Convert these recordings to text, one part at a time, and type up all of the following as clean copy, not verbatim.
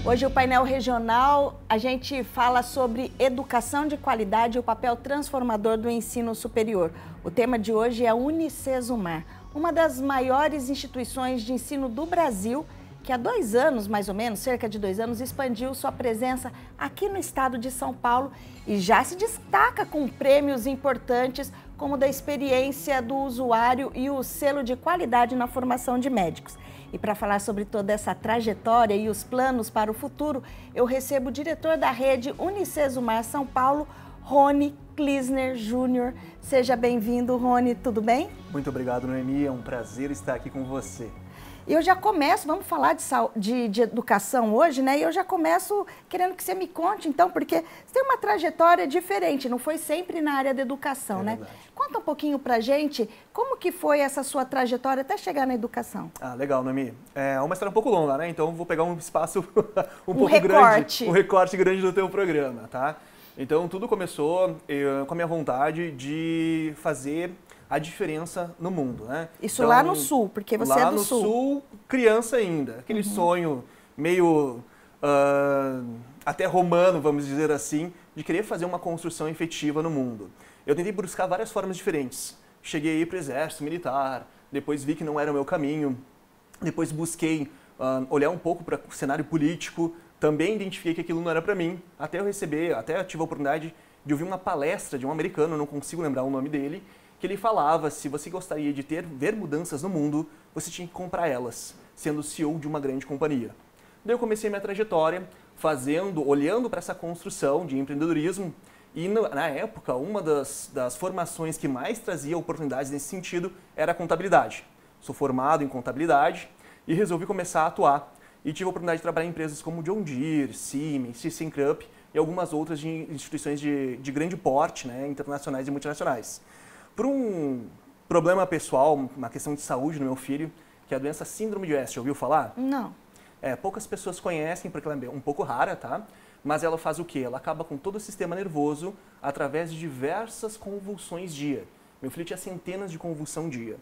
Hoje o painel regional, a gente fala sobre educação de qualidade e o papel transformador do ensino superior. O tema de hoje é a Unicesumar, uma das maiores instituições de ensino do Brasil, que há 2 anos, mais ou menos, cerca de 2 anos, expandiu sua presença aqui no estado de São Paulo e já se destaca com prêmios importantes, como o da experiência do usuário e o selo de qualidade na formação de médicos. E para falar sobre toda essa trajetória e os planos para o futuro, eu recebo o diretor da rede Unicesumar São Paulo, Rony Klisner Júnior. Seja bem-vindo, Rony, tudo bem? Muito obrigado, Noemi, é um prazer estar aqui com você. Eu já começo, vamos falar de educação hoje, né? E eu já começo querendo que você me conte, então, porque você tem uma trajetória diferente, não foi sempre na área da educação, né? Verdade. Conta um pouquinho pra gente como que foi essa sua trajetória até chegar na educação. Ah, legal, Noemi. É uma história um pouco longa, né? Então, vou pegar um espaço um pouco recorte. grande, um recorte grande do teu programa, tá? Então, tudo começou com a minha vontade de fazer a diferença no mundo, né? Isso então, lá no Sul, porque você é do Sul. Lá no Sul, criança ainda. Aquele sonho meio até romano, vamos dizer assim, de querer fazer uma construção efetiva no mundo. Eu tentei buscar várias formas diferentes. Cheguei a ir para o exército militar, depois vi que não era o meu caminho, depois busquei olhar um pouco para o cenário político, também identifiquei que aquilo não era para mim, até tive a oportunidade de ouvir uma palestra de um americano, não consigo lembrar o nome dele, que ele falava, se você gostaria de ver mudanças no mundo, você tinha que comprar elas, sendo CEO de uma grande companhia. Daí eu comecei minha trajetória olhando para essa construção de empreendedorismo e na época uma das formações que mais trazia oportunidades nesse sentido era a contabilidade. Sou formado em contabilidade e resolvi começar a atuar e tive a oportunidade de trabalhar em empresas como John Deere, Siemens, ThyssenKrupp e algumas outras instituições de grande porte, né, internacionais e multinacionais. Por um problema pessoal, uma questão de saúde no meu filho, que é a doença síndrome de West, ouviu falar? Não. Poucas pessoas conhecem, porque ela é um pouco rara, tá? Mas ela faz o quê? Ela acaba com todo o sistema nervoso através de diversas convulsões dia. Meu filho tinha centenas de convulsão dia.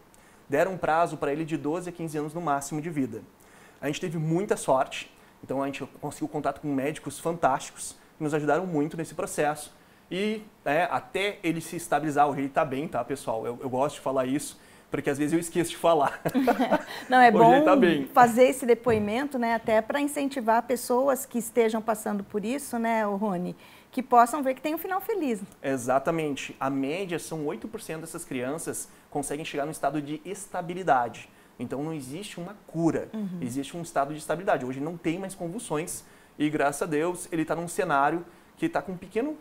Deram um prazo para ele de 12 a 15 anos no máximo de vida. A gente teve muita sorte, então a gente conseguiu contato com médicos fantásticos que nos ajudaram muito nesse processo. E até ele se estabilizar, hoje ele está bem, tá, pessoal? Eu gosto de falar isso, porque às vezes eu esqueço de falar. Não, é bom tá bem. fazer esse depoimento, né, até para incentivar pessoas que estejam passando por isso, né, Rony, que possam ver que tem um final feliz. Exatamente. A média são 8% dessas crianças conseguem chegar no estado de estabilidade. Então não existe uma cura, existe um estado de estabilidade. Hoje não tem mais convulsões e, graças a Deus, ele está num cenário que está com um pequeno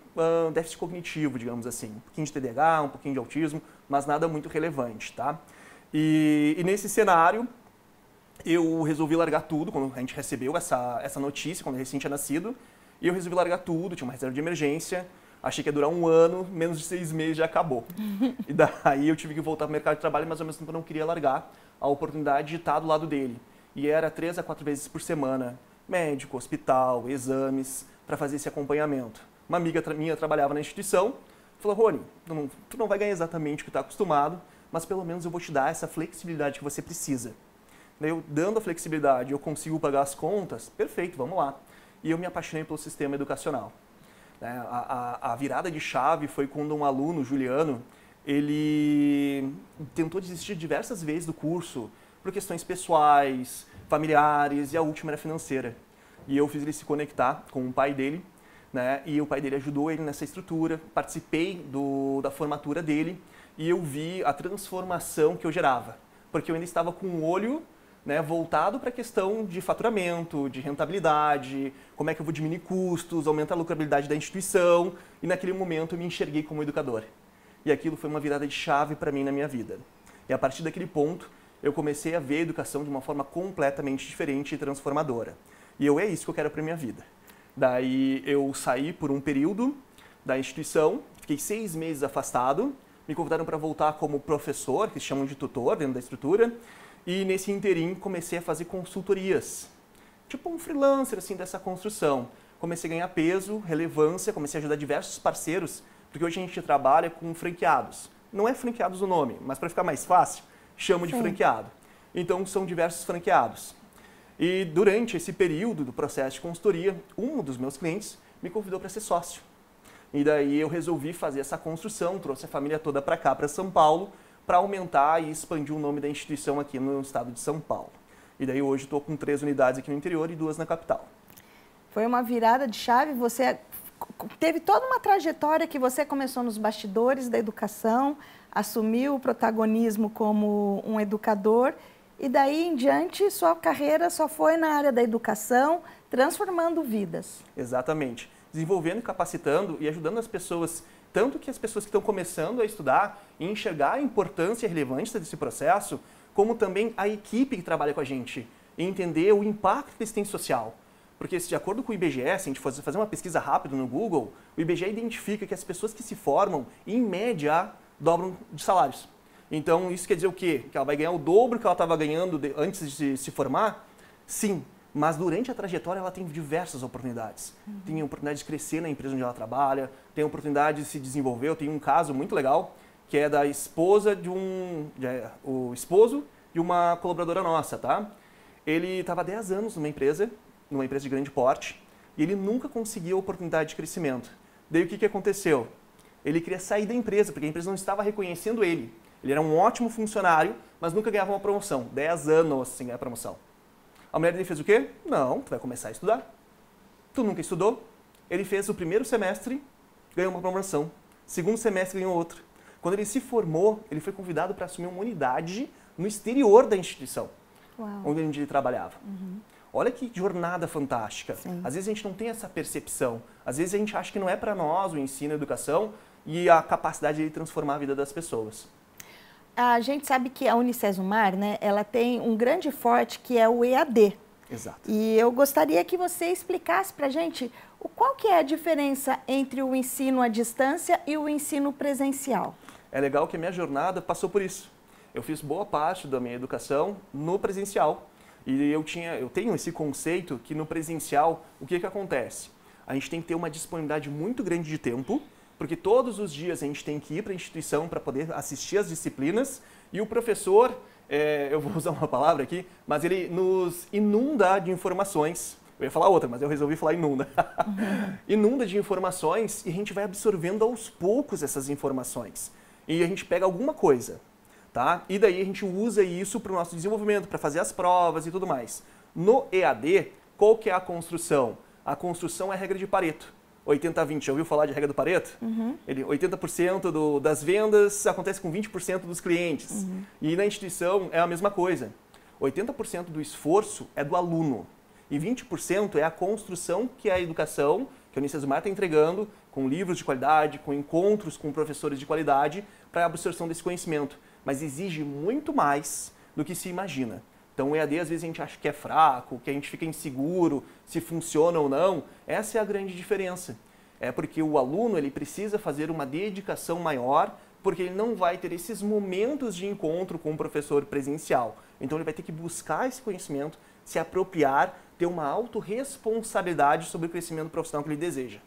déficit cognitivo, digamos assim. Um pouquinho de TDAH, um pouquinho de autismo, mas nada muito relevante, tá? E nesse cenário, eu resolvi largar tudo, quando a gente recebeu essa notícia, quando ele recém tinha nascido, e eu resolvi largar tudo, tinha uma reserva de emergência, achei que ia durar 1 ano, menos de 6 meses já acabou. E daí eu tive que voltar para o mercado de trabalho, mas ao mesmo tempo eu não queria largar a oportunidade de estar do lado dele. E era 3 a 4 vezes por semana, médico, hospital, exames, para fazer esse acompanhamento. Uma amiga minha trabalhava na instituição, falou, Rony, tu não vai ganhar exatamente o que está acostumado, mas pelo menos eu vou te dar essa flexibilidade que você precisa. Daí eu, dando a flexibilidade, eu consigo pagar as contas, perfeito, vamos lá. E eu me apaixonei pelo sistema educacional. A virada de chave foi quando um aluno, Juliano, ele tentou desistir diversas vezes do curso, por questões pessoais, familiares, e a última era financeira. E eu fiz ele se conectar com o pai dele, né? E o pai dele ajudou ele nessa estrutura, participei da formatura dele e eu vi a transformação que eu gerava. Porque eu ainda estava com o olho, né, voltado para a questão de faturamento, de rentabilidade, como é que eu vou diminuir custos, aumentar a lucrabilidade da instituição, e naquele momento eu me enxerguei como educador. E aquilo foi uma virada de chave para mim na minha vida. E a partir daquele ponto, eu comecei a ver a educação de uma forma completamente diferente e transformadora. E é isso que eu quero para minha vida. Daí eu saí por um período da instituição, fiquei 6 meses afastado, me convidaram para voltar como professor, que se chamam de tutor dentro da estrutura, e nesse interim comecei a fazer consultorias, tipo um freelancer assim dessa construção. Comecei a ganhar peso, relevância, comecei a ajudar diversos parceiros, porque hoje a gente trabalha com franqueados. Não é franqueados o nome, mas para ficar mais fácil, chamo de franqueado. Então são diversos franqueados. E durante esse período do processo de consultoria, um dos meus clientes me convidou para ser sócio. E daí eu resolvi fazer essa construção, trouxe a família toda para cá, para São Paulo, para aumentar e expandir o nome da instituição aqui no estado de São Paulo. E daí hoje estou com 3 unidades aqui no interior e 2 na capital. Foi uma virada de chave, você teve toda uma trajetória que você começou nos bastidores da educação, assumiu o protagonismo como um educador e daí em diante sua carreira só foi na área da educação, transformando vidas. Exatamente. Desenvolvendo e capacitando e ajudando as pessoas, tanto que as pessoas que estão começando a estudar e enxergar a importância e a relevância desse processo, como também a equipe que trabalha com a gente e entender o impacto que eles têm social. Porque, de acordo com o IBGE, se a gente fosse fazer uma pesquisa rápida no Google, o IBGE identifica que as pessoas que se formam, em média, dobram de salários. Então, isso quer dizer o quê? Que ela vai ganhar o dobro que ela estava ganhando antes de se formar? Sim, mas durante a trajetória ela tem diversas oportunidades. Tem a oportunidade de crescer na empresa onde ela trabalha, tem a oportunidade de se desenvolver. Eu tenho um caso muito legal, que é da esposa o esposo de uma colaboradora nossa, tá? Ele estava há 10 anos numa empresa de grande porte, e ele nunca conseguiu a oportunidade de crescimento. Daí o que aconteceu? Ele queria sair da empresa, porque a empresa não estava reconhecendo ele. Ele era um ótimo funcionário, mas nunca ganhava uma promoção. 10 anos sem ganhar promoção. A mulher dele fez o quê? Não, tu vai começar a estudar. Tu nunca estudou? Ele fez o primeiro semestre, ganhou uma promoção. Segundo semestre, ganhou outra. Quando ele se formou, ele foi convidado para assumir uma unidade no exterior da instituição, onde ele trabalhava. Olha que jornada fantástica. Sim. Às vezes a gente não tem essa percepção. Às vezes a gente acha que não é para nós o ensino e a educação e a capacidade de transformar a vida das pessoas. A gente sabe que a Unicesumar, né, ela tem um grande forte que é o EAD. Exato. E eu gostaria que você explicasse para a gente qual que é a diferença entre o ensino à distância e o ensino presencial. É legal que a minha jornada passou por isso. Eu fiz boa parte da minha educação no presencial. E eu tenho esse conceito que no presencial, o que acontece? A gente tem que ter uma disponibilidade muito grande de tempo, porque todos os dias a gente tem que ir para a instituição para poder assistir às disciplinas e o professor, eu vou usar uma palavra aqui, mas ele nos inunda de informações. Eu ia falar outra, mas eu resolvi falar inunda. Inunda de informações e a gente vai absorvendo aos poucos essas informações. E a gente pega alguma coisa. Tá? E daí a gente usa isso para o nosso desenvolvimento, para fazer as provas e tudo mais. No EAD, qual que é a construção? A construção é a regra de Pareto. 80-20, já ouviu falar de regra do Pareto? 80% das vendas acontece com 20% dos clientes. E na instituição é a mesma coisa. 80% do esforço é do aluno. E 20% é a construção que a educação, que a Unicesumar está entregando, com livros de qualidade, com encontros com professores de qualidade, para a absorção desse conhecimento. Mas exige muito mais do que se imagina. Então o EAD às vezes a gente acha que é fraco, que a gente fica inseguro se funciona ou não. Essa é a grande diferença. É porque o aluno ele precisa fazer uma dedicação maior, porque ele não vai ter esses momentos de encontro com o professor presencial. Então ele vai ter que buscar esse conhecimento, se apropriar, ter uma autorresponsabilidade sobre o crescimento profissional que ele deseja.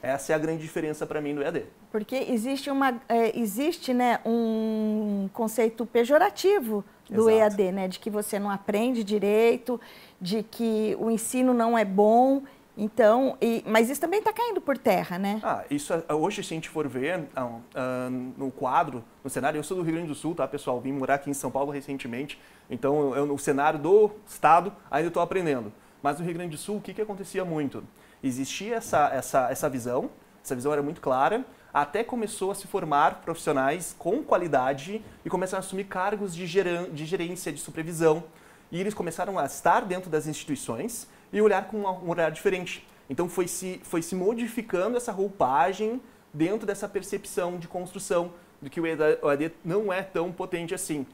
Essa é a grande diferença para mim do EAD. Porque existe né, um conceito pejorativo do Exato. EAD, né, de que você não aprende direito, de que o ensino não é bom. Então, mas isso também está caindo por terra, né? Isso hoje, se a gente for ver no quadro, no cenário, eu sou do Rio Grande do Sul, tá, pessoal? Vim morar aqui em São Paulo recentemente, então no cenário do estado ainda estou aprendendo. Mas no Rio Grande do Sul, o que acontecia muito? Existia essa visão era muito clara, até começou a se formar profissionais com qualidade e começaram a assumir cargos de gerência, de supervisão. E eles começaram a estar dentro das instituições e olhar com um olhar diferente. Então foi se modificando essa roupagem dentro dessa percepção de construção, de que o EAD não é tão potente assim.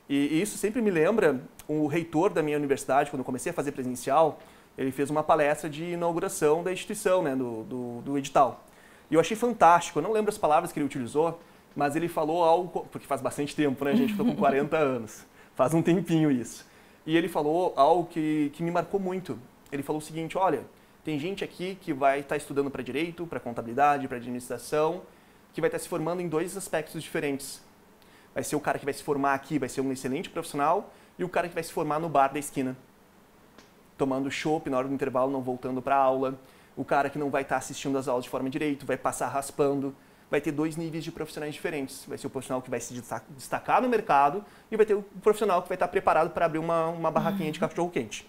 E isso sempre me lembra, o reitor da minha universidade, quando eu comecei a fazer presencial, ele fez uma palestra de inauguração da instituição, né, do edital. E eu achei fantástico, eu não lembro as palavras que ele utilizou, mas ele falou algo, porque faz bastante tempo, né, gente? Estou com 40 anos, faz um tempinho isso. E ele falou algo que me marcou muito. Ele falou o seguinte, olha, tem gente aqui que vai estar estudando para direito, para contabilidade, para administração, que vai estar se formando em 2 aspectos diferentes. Vai ser o cara que vai se formar aqui, vai ser um excelente profissional, e o cara que vai se formar no bar da esquina. tomando chopp na hora do intervalo, não voltando para a aula, o cara que não vai estar assistindo as aulas de forma direito, vai passar raspando. Vai ter 2 níveis de profissionais diferentes. Vai ser o profissional que vai se destacar no mercado e vai ter o profissional que vai estar preparado para abrir uma barraquinha de cachorro-quente.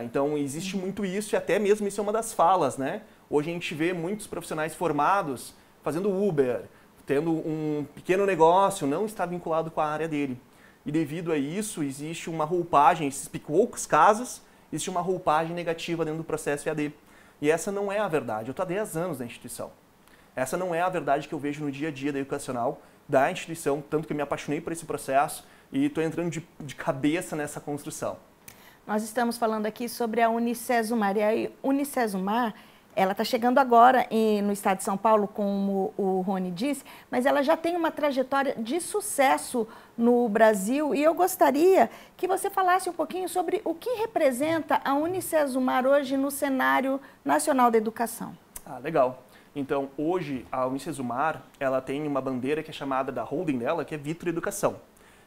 Então, existe muito isso e até mesmo isso é uma das falas, né? Hoje a gente vê muitos profissionais formados fazendo Uber, tendo um pequeno negócio, não está vinculado com a área dele. E devido a isso, existe uma roupagem, esses poucos casos, existe uma roupagem negativa dentro do processo EAD. E essa não é a verdade. Eu estou há 10 anos na instituição. Essa não é a verdade que eu vejo no dia a dia da educacional, da instituição, tanto que eu me apaixonei por esse processo e estou entrando de cabeça nessa construção. Nós estamos falando aqui sobre a Unicesumar. E a Unicesumar, ela está chegando agora no estado de São Paulo, como o Rony disse, mas ela já tem uma trajetória de sucesso no Brasil. E eu gostaria que você falasse um pouquinho sobre o que representa a Unicesumar hoje no cenário nacional da educação. Legal. Então, hoje, a Unicesumar, ela tem uma bandeira que é chamada da holding dela, que é Vitro Educação.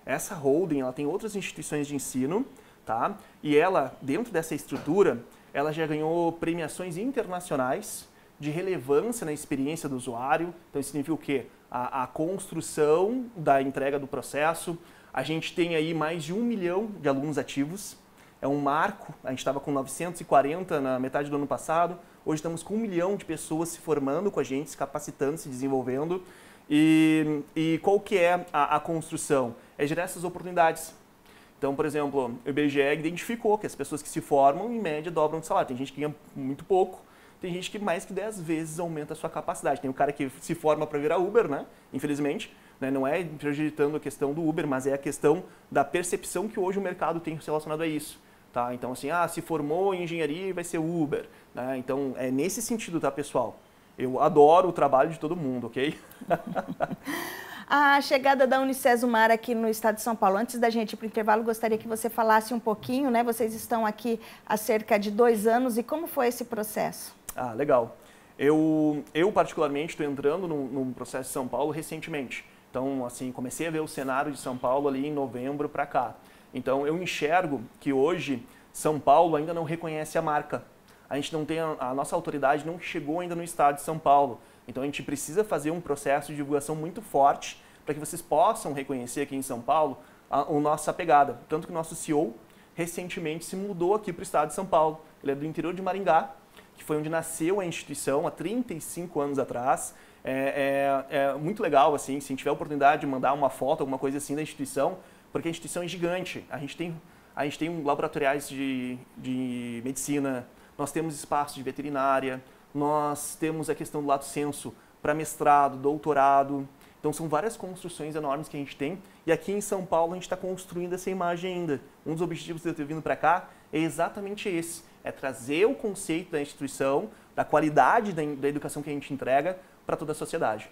Essa holding, ela tem outras instituições de ensino, tá? E ela, dentro dessa estrutura, ela já ganhou premiações internacionais de relevância na experiência do usuário. Então, isso significa o quê? A construção da entrega do processo. A gente tem aí mais de 1 milhão de alunos ativos. É um marco. A gente estava com 940 na metade do ano passado. Hoje estamos com 1 milhão de pessoas se formando com a gente, se capacitando, se desenvolvendo. E qual que é a construção? É gerar essas oportunidades. Então, por exemplo, o IBGE identificou que as pessoas que se formam, em média, dobram de salário. Tem gente que ganha muito pouco, tem gente que mais que 10 vezes aumenta a sua capacidade. Tem o cara que se forma para virar Uber, né? Infelizmente, né? Não é projetando a questão do Uber, mas é a questão da percepção que hoje o mercado tem relacionado a isso. Tá? Então, assim, se formou em engenharia vai ser Uber. Né? Então, é nesse sentido, tá, pessoal? Eu adoro o trabalho de todo mundo, ok? A chegada da Unicesumar aqui no estado de São Paulo. Antes da gente ir para o intervalo, gostaria que você falasse um pouquinho, né? Vocês estão aqui há cerca de 2 anos e como foi esse processo? Legal. Eu particularmente, estou entrando no processo de São Paulo recentemente. Então, assim, comecei a ver o cenário de São Paulo ali em novembro para cá. Então, eu enxergo que hoje São Paulo ainda não reconhece a marca. A gente não tem, a nossa autoridade não chegou ainda no estado de São Paulo. Então, a gente precisa fazer um processo de divulgação muito forte para que vocês possam reconhecer aqui em São Paulo a nossa pegada. Tanto que o nosso CEO recentemente se mudou aqui para o estado de São Paulo. Ele é do interior de Maringá, que foi onde nasceu a instituição há 35 anos atrás. É muito legal, assim, se a gente tiver a oportunidade de mandar uma foto, alguma coisa assim da instituição, porque a instituição é gigante. A gente tem laboratoriais de medicina, nós temos espaços de veterinária, nós temos a questão do lato sensu para mestrado, doutorado. Então, são várias construções enormes que a gente tem. E aqui em São Paulo, a gente está construindo essa imagem ainda. Um dos objetivos de eu ter vindo para cá é exatamente esse. É trazer o conceito da instituição, da qualidade da educação que a gente entrega para toda a sociedade.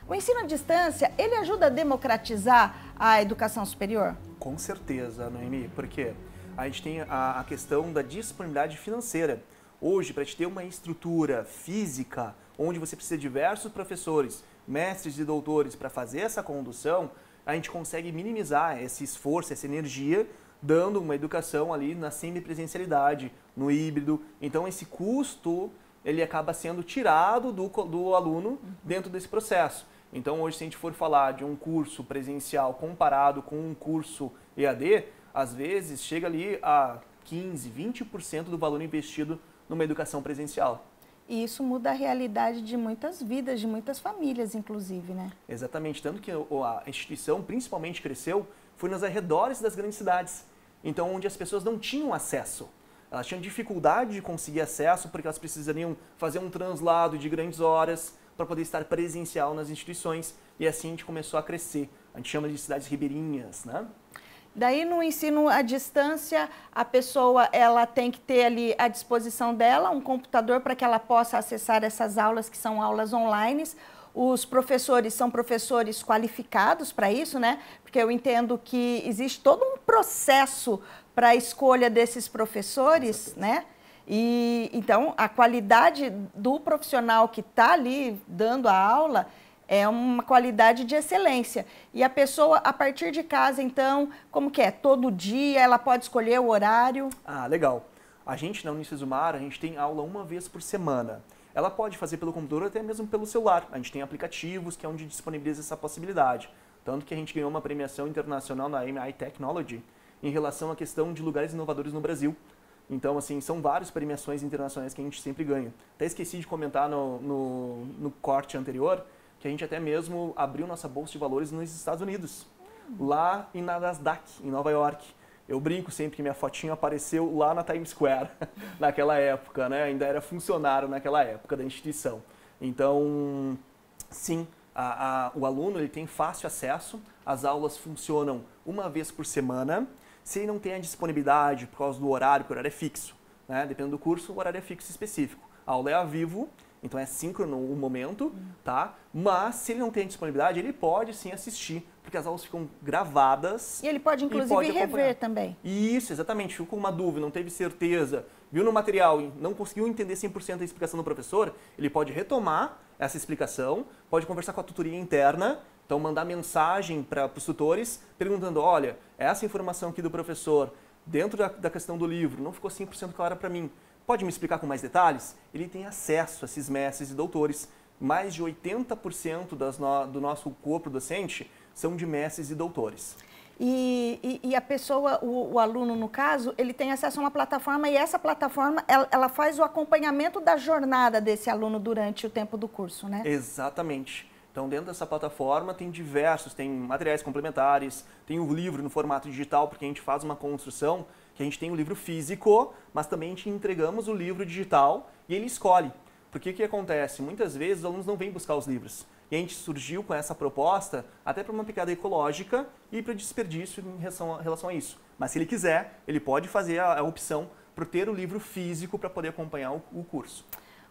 O ensino à distância, ele ajuda a democratizar a educação superior? Com certeza, Noemi, porque a gente tem a questão da disponibilidade financeira. Hoje, para te ter uma estrutura física, onde você precisa de diversos professores, mestres e doutores para fazer essa condução, a gente consegue minimizar esse esforço, essa energia, dando uma educação ali na semipresencialidade, no híbrido. Então, esse custo, ele acaba sendo tirado do aluno dentro desse processo. Então, hoje, se a gente for falar de um curso presencial comparado com um curso EAD, às vezes chega ali a 15%, 20% do valor investido numa educação presencial. E isso muda a realidade de muitas vidas, de muitas famílias, inclusive, né? Exatamente. Tanto que a instituição principalmente cresceu foi nos arredores das grandes cidades. Então, onde as pessoas não tinham acesso. Elas tinham dificuldade de conseguir acesso porque elas precisariam fazer um translado de grandes horas para poder estar presencial nas instituições. E assim a gente começou a crescer. A gente chama de cidades ribeirinhas, né? Daí, no ensino à distância, a pessoa ela tem que ter ali à disposição dela um computador para que ela possa acessar essas aulas, que são aulas online. Os professores são professores qualificados para isso, né? Porque eu entendo que existe todo um processo para a escolha desses professores, né? E então, a qualidade do profissional que está ali dando a aula é uma qualidade de excelência. E a pessoa, a partir de casa, então, como que é? Todo dia ela pode escolher o horário? Legal. A gente, na Unicesumar, a gente tem aula uma vez por semana. Ela pode fazer pelo computador ou até mesmo pelo celular. A gente tem aplicativos que é onde disponibiliza essa possibilidade. Tanto que a gente ganhou uma premiação internacional na MI Technology em relação à questão de lugares inovadores no Brasil. Então, assim, são várias premiações internacionais que a gente sempre ganha. Até esqueci de comentar no corte anterior que a gente até mesmo abriu nossa bolsa de valores nos Estados Unidos, lá na Nasdaq, em Nova York. Eu brinco sempre que minha fotinha apareceu lá na Times Square, naquela época, né? Ainda era funcionário naquela época da instituição. Então, sim, o aluno ele tem fácil acesso, as aulas funcionam uma vez por semana. Se ele não tem a disponibilidade por causa do horário, porque o horário é fixo, né? Dependendo do curso, o horário é fixo específico. A aula é ao vivo, então é síncrono o momento, tá? Mas se ele não tem a disponibilidade, ele pode sim assistir, porque as aulas ficam gravadas. E ele pode inclusive rever também. Isso, exatamente. Ficou com uma dúvida, não teve certeza, viu no material e não conseguiu entender 100% a explicação do professor, ele pode retomar essa explicação, pode conversar com a tutoria interna. Então, mandar mensagem para os tutores perguntando, olha, essa informação aqui do professor, dentro da questão do livro, não ficou 100% clara para mim. Pode me explicar com mais detalhes? Ele tem acesso a esses mestres e doutores. Mais de 80% do nosso corpo docente são de mestres e doutores. E a pessoa, o aluno no caso, ele tem acesso a uma plataforma e essa plataforma, ela faz o acompanhamento da jornada desse aluno durante o tempo do curso, né? Exatamente. Então, dentro dessa plataforma tem tem materiais complementares, tem o livro no formato digital, porque a gente faz uma construção que a gente tem o livro físico, mas também a gente entregamos o livro digital e ele escolhe. Porque o que acontece? Muitas vezes os alunos não vêm buscar os livros. E a gente surgiu com essa proposta até para uma pegada ecológica e para desperdício em relação a isso. Mas se ele quiser, ele pode fazer a opção por ter o livro físico para poder acompanhar o curso.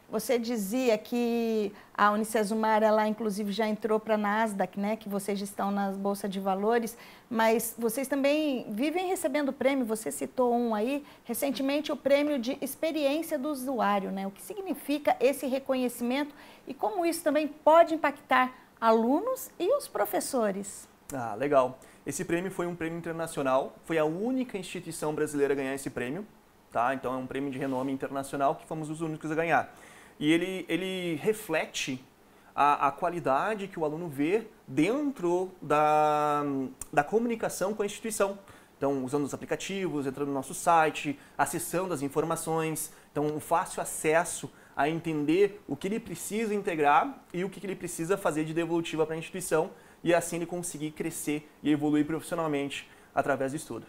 Você dizia que a Unicesumar, ela inclusive já entrou para a Nasdaq, né? Que vocês estão na Bolsa de Valores, mas vocês também vivem recebendo prêmio, você citou um aí, recentemente o prêmio de experiência do usuário, né? O que significa esse reconhecimento e como isso também pode impactar alunos e os professores? Ah, legal. Esse prêmio foi um prêmio internacional, foi a única instituição brasileira a ganhar esse prêmio, tá? Então é um prêmio de renome internacional que fomos os únicos a ganhar. E ele reflete a qualidade que o aluno vê dentro da comunicação com a instituição. Então, usando os aplicativos, entrando no nosso site, acessando as informações. Então, o fácil acesso a entender o que ele precisa integrar e o que ele precisa fazer de devolutiva para a instituição. E assim ele conseguir crescer e evoluir profissionalmente através do estudo.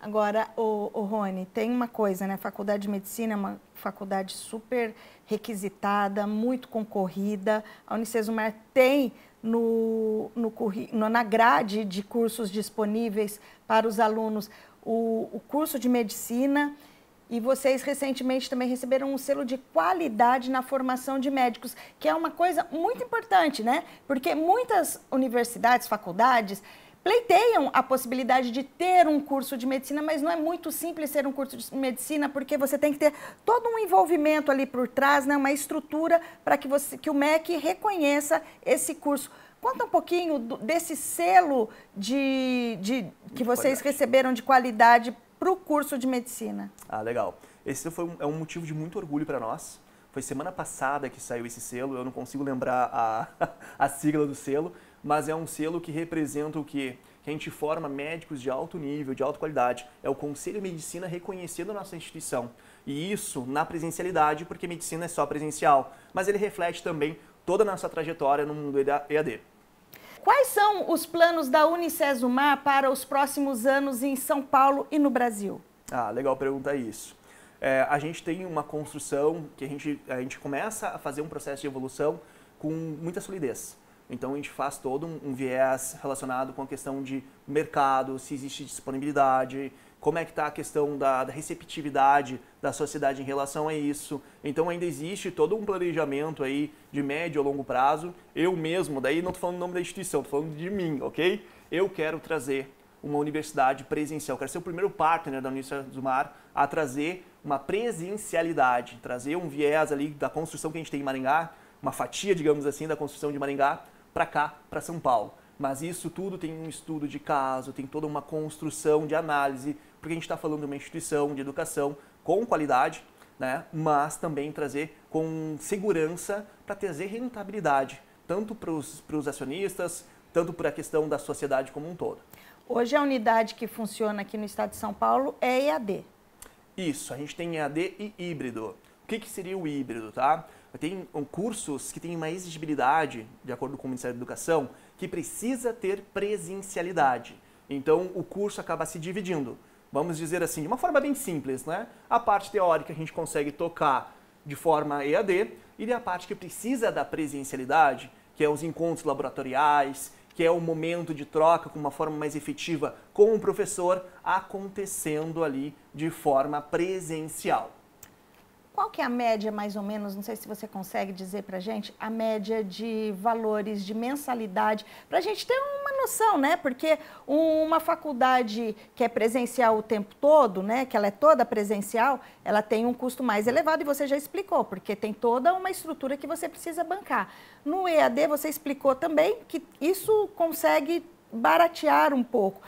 Agora, o Rony, tem uma coisa, né? A Faculdade de Medicina é uma faculdade super requisitada, muito concorrida. A Unicesumar tem na grade de cursos disponíveis para os alunos o curso de medicina e vocês recentemente também receberam um selo de qualidade na formação de médicos, que é uma coisa muito importante, né? Porque muitas universidades, faculdades, pleiteiam a possibilidade de ter um curso de medicina, mas não é muito simples ser um curso de medicina, porque você tem que ter todo um envolvimento ali por trás, né, uma estrutura para que o MEC reconheça esse curso. Conta um pouquinho desse selo que vocês receberam de qualidade para o curso de medicina. Ah, legal. Esse é um motivo de muito orgulho para nós. Foi semana passada que saiu esse selo, eu não consigo lembrar a sigla do selo, mas é um selo que representa o quê? Que a gente forma médicos de alto nível, de alta qualidade. É o Conselho de Medicina reconhecendo a nossa instituição. E isso na presencialidade, porque medicina é só presencial. Mas ele reflete também toda a nossa trajetória no mundo EAD. Quais são os planos da Unicesumar para os próximos anos em São Paulo e no Brasil? Ah, legal perguntar isso. A gente tem uma construção que a gente começa a fazer um processo de evolução com muita solidez. Então, a gente faz todo um viés relacionado com a questão de mercado, se existe disponibilidade, como é que está a questão da receptividade da sociedade em relação a isso. Então, ainda existe todo um planejamento aí de médio a longo prazo. Eu mesmo, daí não estou falando o nome da instituição, estou falando de mim, ok? Eu quero trazer uma universidade presencial, quero ser o primeiro partner da Unicesumar a trazer uma presencialidade, trazer um viés ali da construção que a gente tem em Maringá, uma fatia, digamos assim, da construção de Maringá, para cá, para São Paulo. Mas isso tudo tem um estudo de caso, tem toda uma construção de análise, porque a gente está falando de uma instituição de educação com qualidade, né? Mas também trazer com segurança para trazer rentabilidade, tanto para os acionistas, tanto para a questão da sociedade como um todo. Hoje a unidade que funciona aqui no estado de São Paulo é EAD. Isso, a gente tem EAD e híbrido. O que seria o híbrido, tá? Tem cursos que têm uma exigibilidade, de acordo com o Ministério da Educação, que precisa ter presencialidade. Então, o curso acaba se dividindo. Vamos dizer assim, de uma forma bem simples, né? A parte teórica a gente consegue tocar de forma EAD e a parte que precisa da presencialidade, que é os encontros laboratoriais, que é o momento de troca com uma forma mais efetiva com o professor, acontecendo ali de forma presencial. Qual que é a média, mais ou menos, não sei se você consegue dizer para a gente, a média de valores de mensalidade, para a gente ter uma noção, né? Porque uma faculdade que é presencial o tempo todo, né? Que ela é toda presencial, ela tem um custo mais elevado e você já explicou, porque tem toda uma estrutura que você precisa bancar. No EAD, você explicou também que isso consegue baratear um pouco.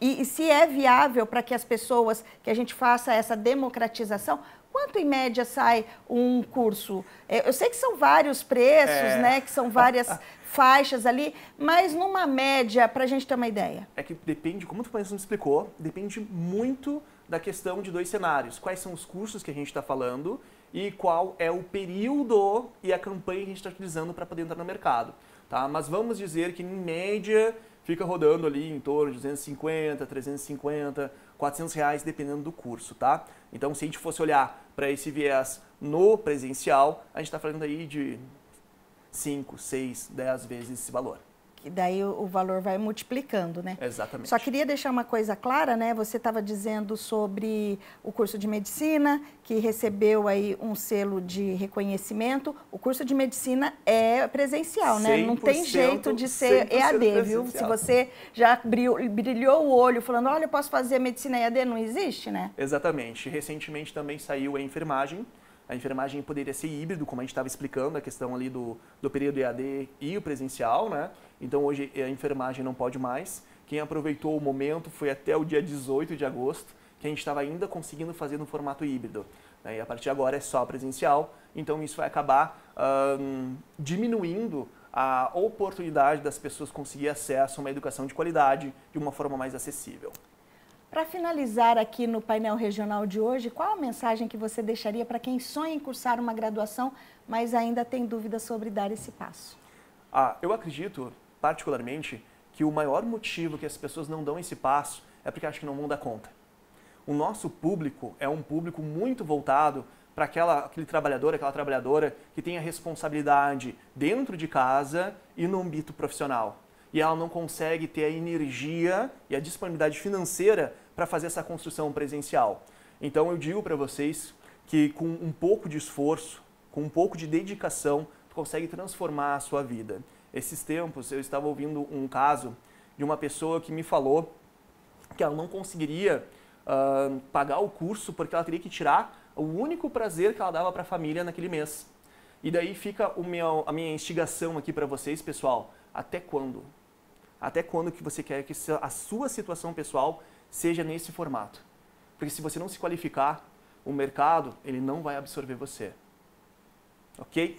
E se é viável para que as pessoas, que a gente faça essa democratização, quanto em média sai um curso? Eu sei que são vários preços, né? Que são várias faixas ali, mas numa média, para a gente ter uma ideia. É que depende, como tu mesmo explicou, depende muito da questão de dois cenários. Quais são os cursos que a gente está falando e qual é o período e a campanha que a gente está utilizando para poder entrar no mercado. Tá? Mas vamos dizer que, em média, fica rodando ali em torno de 250, 350, 400 reais, dependendo do curso, tá? Então, se a gente fosse olhar para esse viés no presencial, a gente está falando aí de 5, 6, 10 vezes esse valor. Que daí o valor vai multiplicando, né? Exatamente. Só queria deixar uma coisa clara, né? Você estava dizendo sobre o curso de medicina, que recebeu aí um selo de reconhecimento. O curso de medicina é presencial, né? Não tem jeito de ser EAD, viu? Se você já brilhou o olho falando, olha, eu posso fazer medicina EAD, não existe, né? Exatamente. Recentemente também saiu a enfermagem. A enfermagem poderia ser híbrido, como a gente estava explicando, a questão ali do período EAD e o presencial, né? Então hoje a enfermagem não pode mais. Quem aproveitou o momento foi até o dia 18 de agosto, que a gente estava ainda conseguindo fazer no formato híbrido. E a partir de agora é só presencial, então isso vai acabar diminuindo a oportunidade das pessoas conseguir acesso a uma educação de qualidade de uma forma mais acessível. Para finalizar aqui no painel regional de hoje, qual a mensagem que você deixaria para quem sonha em cursar uma graduação, mas ainda tem dúvida sobre dar esse passo? Eu acredito, particularmente, que o maior motivo que as pessoas não dão esse passo é porque acham que não vão dar conta. O nosso público é um público muito voltado para aquele trabalhador, aquela trabalhadora que tem a responsabilidade dentro de casa e no âmbito profissional. E ela não consegue ter a energia e a disponibilidade financeira para fazer essa construção presencial. Então eu digo para vocês que com um pouco de esforço, com um pouco de dedicação, tu consegue transformar a sua vida. Esses tempos eu estava ouvindo um caso de uma pessoa que me falou que ela não conseguiria pagar o curso porque ela teria que tirar o único prazer que ela dava para a família naquele mês. E daí fica a minha instigação aqui para vocês, pessoal. Até quando? Até quando que você quer que a sua situação pessoal seja nesse formato? Porque se você não se qualificar, o mercado ele não vai absorver você. Ok?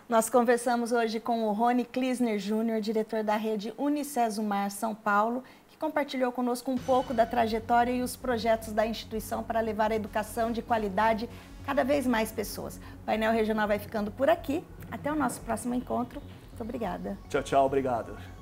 Nós conversamos hoje com o Rony Klisner Jr., diretor da rede Unicesumar São Paulo, que compartilhou conosco um pouco da trajetória e os projetos da instituição para levar a educação de qualidade a cada vez mais pessoas. O painel regional vai ficando por aqui. Até o nosso próximo encontro. Muito obrigada. Tchau, tchau. Obrigado.